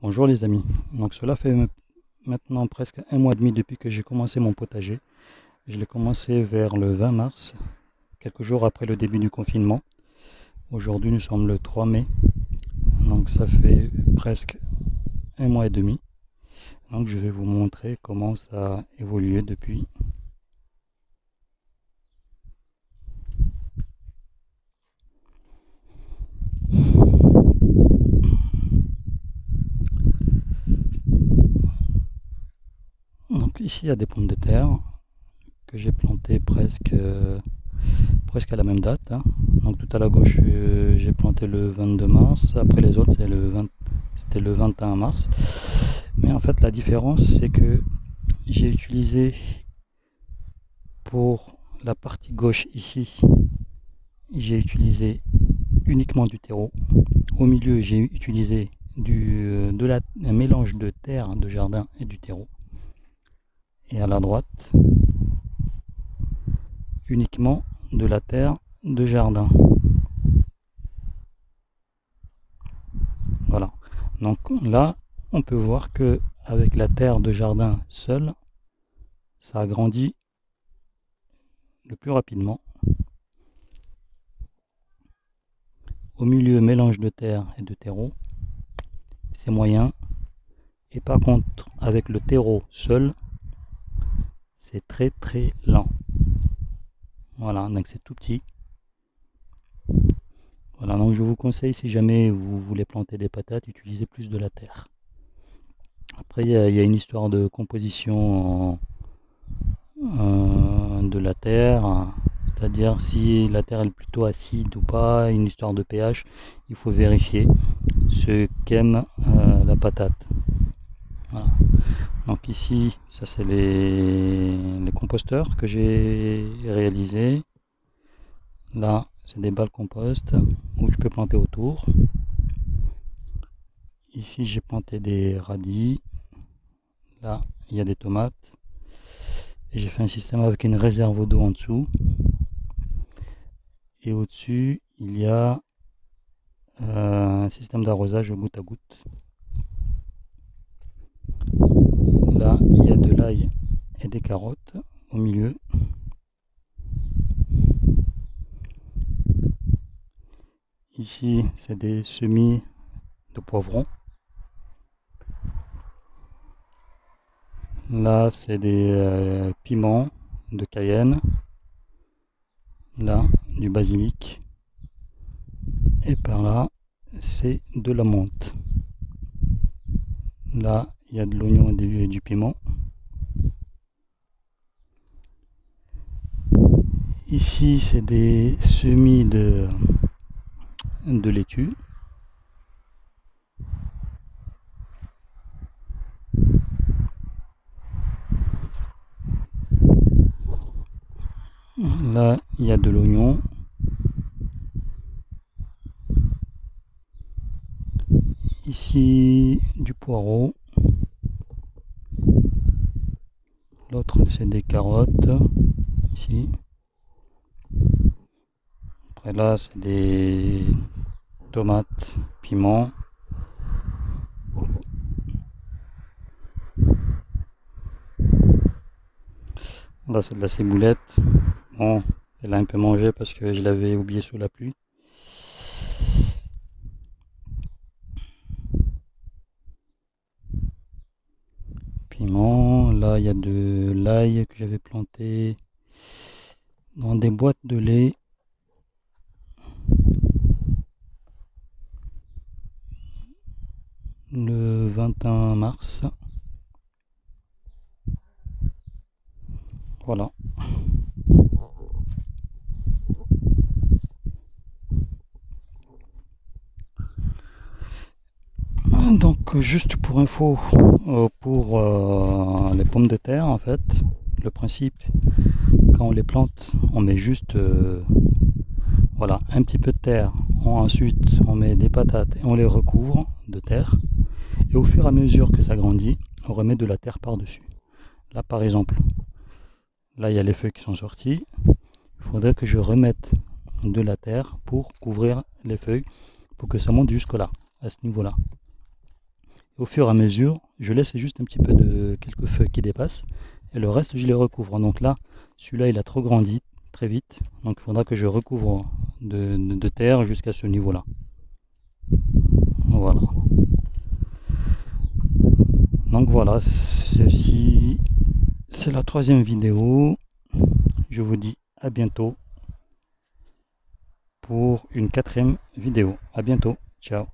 Bonjour les amis. Donc cela fait maintenant presque un mois et demi depuis que j'ai commencé mon potager. Je l'ai commencé vers le 20 mars, quelques jours après le début du confinement. Aujourd'hui nous sommes le 3 mai, donc ça fait presque un mois et demi. Donc je vais vous montrer comment ça a évolué depuis. Donc ici il y a des pommes de terre que j'ai plantées presque à la même date, hein. Donc tout à la gauche j'ai planté le 22 mars, après les autres c'était le 21 mars. Mais en fait la différence c'est que j'ai utilisé pour la partie gauche ici, j'ai utilisé uniquement du terreau. Au milieu j'ai utilisé un mélange de terre de jardin et du terreau. Et à la droite uniquement de la terre de jardin. Voilà. Donc là, on peut voir que avec la terre de jardin seule, ça a grandi le plus rapidement. Au milieu, mélange de terre et de terreau, c'est moyen. Et par contre, avec le terreau seul, c'est très très lent. Voilà, donc c'est tout petit. Voilà, donc je vous conseille, si jamais vous voulez planter des patates, utilisez plus de la terre. Après, il y a une histoire de composition de la terre, c'est-à-dire si la terre est plutôt acide ou pas, une histoire de pH, il faut vérifier ce qu'aime la patate. Voilà. Donc ici, ça c'est les composteurs que j'ai réalisés. Là, c'est des balles compost où je peux planter autour. Ici, j'ai planté des radis. Là, il y a des tomates. Et j'ai fait un système avec une réserve d'eau en dessous. Et au-dessus, il y a un système d'arrosage goutte à goutte. Là, il y a de l'ail et des carottes au milieu. Ici, c'est des semis de poivrons. Là, c'est des piments de Cayenne. Là, du basilic. Et par là, c'est de la menthe. Là, il y a de l'oignon et du piment. Ici, c'est des semis de laitue. Là, il y a de l'oignon. Ici, du poireau. L'autre, c'est des carottes. Ici. Après là, c'est des tomates, piments. Là, c'est de la ciboulette. Bon, elle a un peu mangé parce que je l'avais oublié sous la pluie. Piment. Là, il y a de l'ail que j'avais planté dans des boîtes de lait. Le 21 mars. Voilà. Donc juste pour info, pour les pommes de terre en fait, le principe quand on les plante, on met juste voilà, un petit peu de terre. Ensuite on met des patates et on les recouvre de terre. Et au fur et à mesure que ça grandit, on remet de la terre par-dessus. Là par exemple, là il y a les feuilles qui sont sorties. Il faudrait que je remette de la terre pour couvrir les feuilles, pour que ça monte jusque là, à ce niveau-là. au fur et à mesure, je laisse juste un petit peu de quelques feuilles qui dépassent et le reste je les recouvre. Donc là, celui-là il a trop grandi très vite, donc il faudra que je recouvre de terre jusqu'à ce niveau-là. Voilà. Donc voilà, ceci c'est la troisième vidéo. Je vous dis à bientôt pour une quatrième vidéo. À bientôt. Ciao.